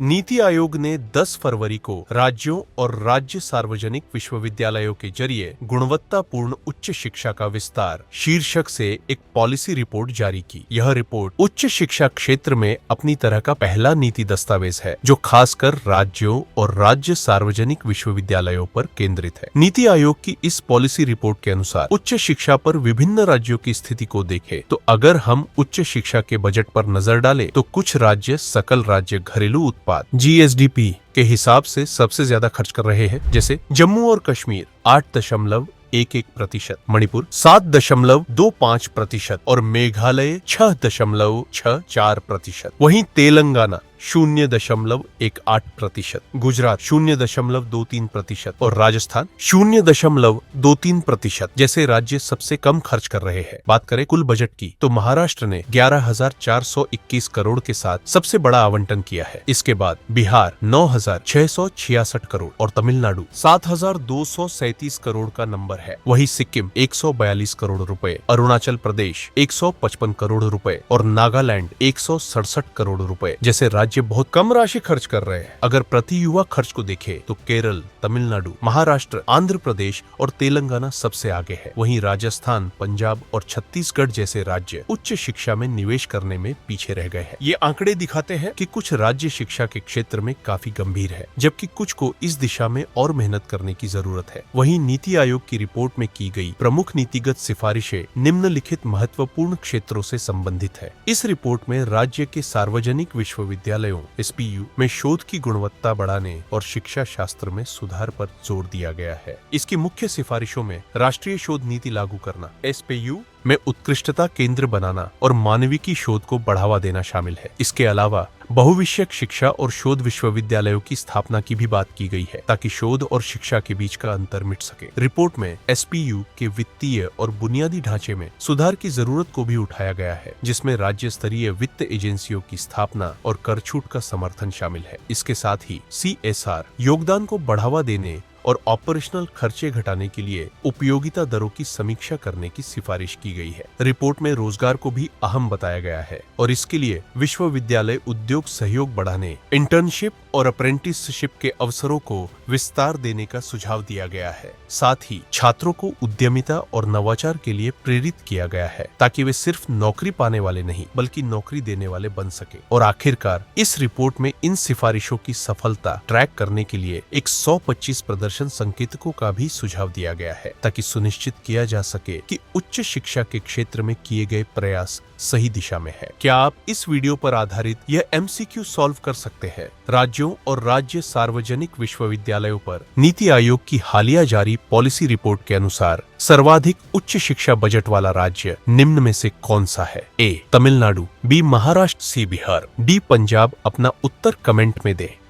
नीति आयोग ने 10 फरवरी को राज्यों और राज्य सार्वजनिक विश्वविद्यालयों के जरिए गुणवत्तापूर्ण उच्च शिक्षा का विस्तार शीर्षक से एक पॉलिसी रिपोर्ट जारी की। यह रिपोर्ट उच्च शिक्षा क्षेत्र में अपनी तरह का पहला नीति दस्तावेज है जो खासकर राज्यों और राज्य सार्वजनिक विश्वविद्यालयों पर केंद्रित है। नीति आयोग की इस पॉलिसी रिपोर्ट के अनुसार उच्च शिक्षा पर विभिन्न राज्यों की स्थिति को देखें तो अगर हम उच्च शिक्षा के बजट पर नजर डालें तो कुछ राज्य सकल राज्य घरेलू उत्पाद GSDP के हिसाब से सबसे ज्यादा खर्च कर रहे हैं, जैसे जम्मू और कश्मीर 8.11%, मणिपुर 7.25% और मेघालय 6.64%। वहीं तेलंगाना 0.18%, गुजरात 0.23% और राजस्थान 0.23% जैसे राज्य सबसे कम खर्च कर रहे हैं। बात करें कुल बजट की तो महाराष्ट्र ने 11,421 करोड़ के साथ सबसे बड़ा आवंटन किया है। इसके बाद बिहार 9,666 करोड़ और तमिलनाडु 7,237 करोड़ का नंबर है। वहीं सिक्किम 142 करोड़ रुपए, अरुणाचल प्रदेश 155 करोड़ रुपए और नागालैंड 167 करोड़ रुपए जैसे राज्य बहुत कम राशि खर्च कर रहे हैं। अगर प्रति युवा खर्च को देखें तो केरल, तमिलनाडु, महाराष्ट्र, आंध्र प्रदेश और तेलंगाना सबसे आगे है। वहीं राजस्थान, पंजाब और छत्तीसगढ़ जैसे राज्य उच्च शिक्षा में निवेश करने में पीछे रह गए हैं। ये आंकड़े दिखाते हैं कि कुछ राज्य शिक्षा के क्षेत्र में काफी गंभीर है, जबकि कुछ को इस दिशा में और मेहनत करने की जरूरत है। वहीं नीति आयोग की रिपोर्ट में की गई प्रमुख नीतिगत सिफारिशें निम्नलिखित महत्वपूर्ण क्षेत्रों से संबंधित है। इस रिपोर्ट में राज्य के सार्वजनिक विश्वविद्यालयों SPU में शोध की गुणवत्ता बढ़ाने और शिक्षा शास्त्र में सुधार पर जोर दिया गया है। इसकी मुख्य सिफारिशों में राष्ट्रीय शोध नीति लागू करना, SPU में उत्कृष्टता केंद्र बनाना और मानविकी शोध को बढ़ावा देना शामिल है। इसके अलावा बहुविषयक शिक्षा और शोध विश्वविद्यालयों की स्थापना की भी बात की गई है ताकि शोध और शिक्षा के बीच का अंतर मिट सके। रिपोर्ट में SPU के वित्तीय और बुनियादी ढांचे में सुधार की जरूरत को भी उठाया गया है, जिसमें राज्य स्तरीय वित्त एजेंसियों की स्थापना और कर छूट का समर्थन शामिल है। इसके साथ ही CSR योगदान को बढ़ावा देने और ऑपरेशनल खर्चे घटाने के लिए उपयोगिता दरों की समीक्षा करने की सिफारिश की गई है। रिपोर्ट में रोजगार को भी अहम बताया गया है और इसके लिए विश्वविद्यालय उद्योग सहयोग बढ़ाने, इंटर्नशिप और अप्रेंटिसशिप के अवसरों को विस्तार देने का सुझाव दिया गया है। साथ ही छात्रों को उद्यमिता और नवाचार के लिए प्रेरित किया गया है ताकि वे सिर्फ नौकरी पाने वाले नहीं बल्कि नौकरी देने वाले बन सके। और आखिरकार इस रिपोर्ट में इन सिफारिशों की सफलता ट्रैक करने के लिए एक 125 प्रदर्शन संकेतकों का भी सुझाव दिया गया है ताकि सुनिश्चित किया जा सके कि उच्च शिक्षा के क्षेत्र में किए गए प्रयास सही दिशा में है। क्या आप इस वीडियो पर आधारित यह MCQ सॉल्व कर सकते हैं? राज्यों और राज्य सार्वजनिक विश्वविद्यालयों पर नीति आयोग की हालिया जारी पॉलिसी रिपोर्ट के अनुसार सर्वाधिक उच्च शिक्षा बजट वाला राज्य निम्न में से कौन सा है? A Tamil Nadu, B Maharashtra, C Bihar, D Punjab. अपना उत्तर कमेंट में दें।